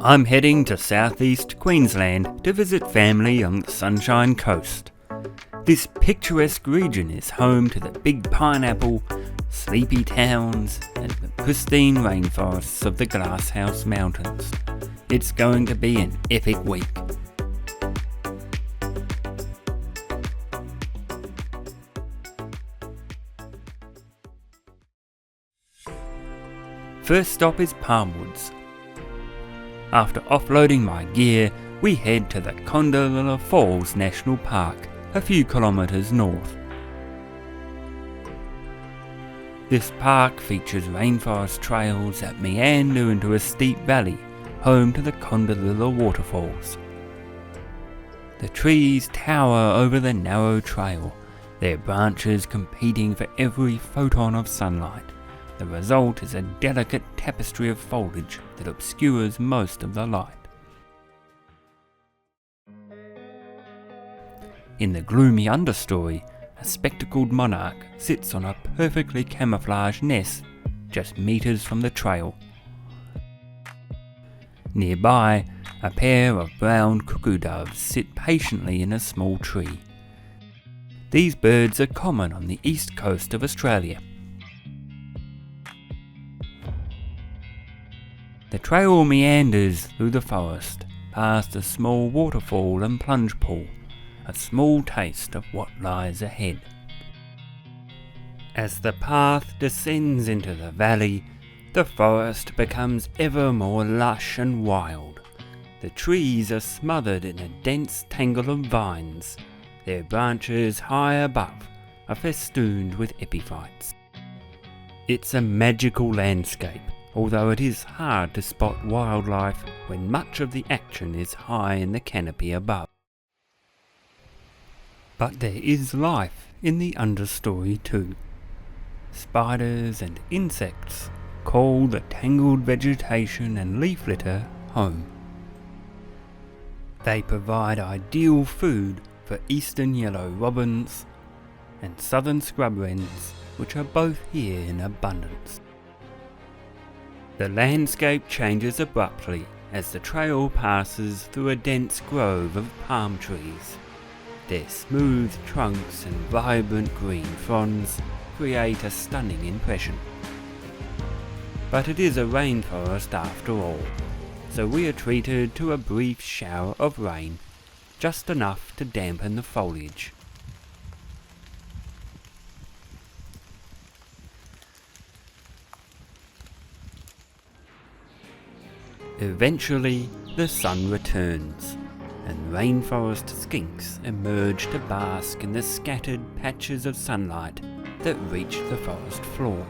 I'm heading to southeast Queensland to visit family on the Sunshine Coast. This picturesque region is home to the big pineapple, sleepy towns and the pristine rainforests of the Glasshouse Mountains. It's going to be an epic week. First stop is Palmwoods. After offloading my gear, we head to the Kondalilla National Park, a few kilometres north. This park features rainforest trails that meander into a steep valley, home to the Kondalilla waterfalls. The trees tower over the narrow trail, their branches competing for every photon of sunlight. The result is a delicate tapestry of foliage that obscures most of the light. In the gloomy understory, a spectacled monarch sits on a perfectly camouflaged nest just metres from the trail. Nearby, a pair of brown cuckoo doves sit patiently in a small tree. These birds are common on the east coast of Australia. The trail meanders through the forest, past a small waterfall and plunge pool, a small taste of what lies ahead. As the path descends into the valley, the forest becomes ever more lush and wild. The trees are smothered in a dense tangle of vines. Their branches high above are festooned with epiphytes. It's a magical landscape, although it is hard to spot wildlife when much of the action is high in the canopy above. But there is life in the understory too. Spiders and insects call the tangled vegetation and leaf litter home. They provide ideal food for eastern yellow robins and southern scrub wrens, which are both here in abundance. The landscape changes abruptly as the trail passes through a dense grove of palm trees. Their smooth trunks and vibrant green fronds create a stunning impression. But it is a rainforest after all, so we are treated to a brief shower of rain, just enough to dampen the foliage. Eventually, the sun returns, and rainforest skinks emerge to bask in the scattered patches of sunlight that reach the forest floor.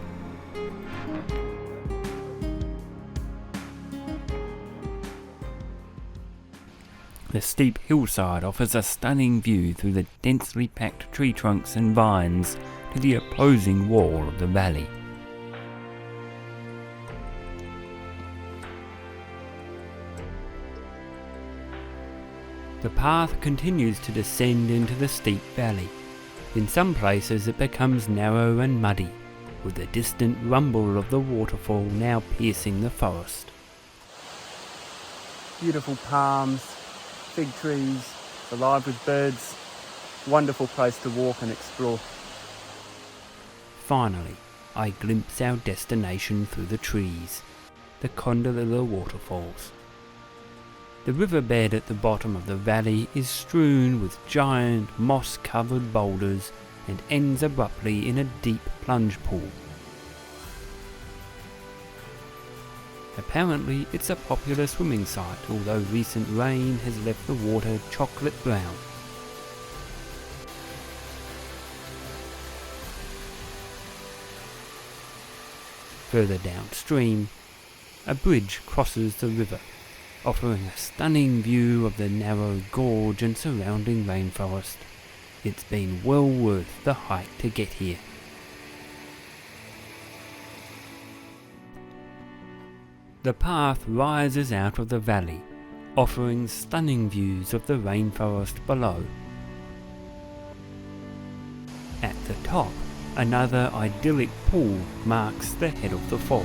The steep hillside offers a stunning view through the densely packed tree trunks and vines to the opposing wall of the valley. The path continues to descend into the steep valley. In some places it becomes narrow and muddy, with the distant rumble of the waterfall now piercing the forest. Beautiful palms, fig trees, alive with birds. Wonderful place to walk and explore. Finally, I glimpse our destination through the trees, the Kondalilla waterfalls. The riverbed at the bottom of the valley is strewn with giant moss-covered boulders and ends abruptly in a deep plunge pool. Apparently it's a popular swimming site, although recent rain has left the water chocolate brown. Further downstream, a bridge crosses the river, offering a stunning view of the narrow gorge and surrounding rainforest. It's been well worth the hike to get here. The path rises out of the valley, offering stunning views of the rainforest below. At the top, another idyllic pool marks the head of the falls.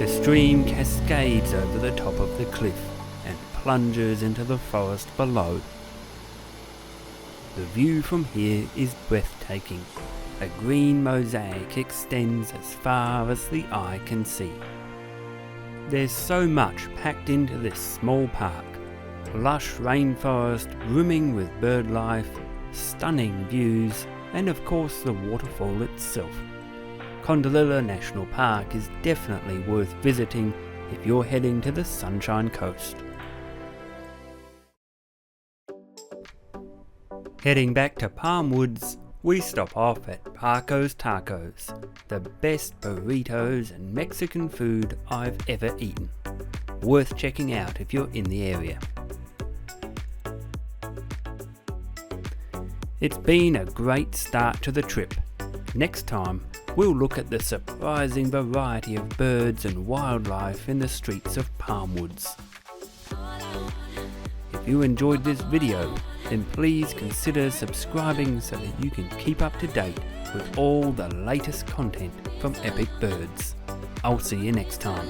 The stream cascades over the top of the cliff and plunges into the forest below. The view from here is breathtaking. A green mosaic extends as far as the eye can see. There's so much packed into this small park. Lush rainforest brimming with birdlife, stunning views, and of course the waterfall itself. Kondalilla National Park is definitely worth visiting if you're heading to the Sunshine Coast. Heading back to Palmwoods, we stop off at Paco's Tacos, the best burritos and Mexican food I've ever eaten. Worth checking out if you're in the area. It's been a great start to the trip. Next time, we'll look at the surprising variety of birds and wildlife in the streets of Palmwoods. If you enjoyed this video, then please consider subscribing so that you can keep up to date with all the latest content from Epic Birds. I'll see you next time.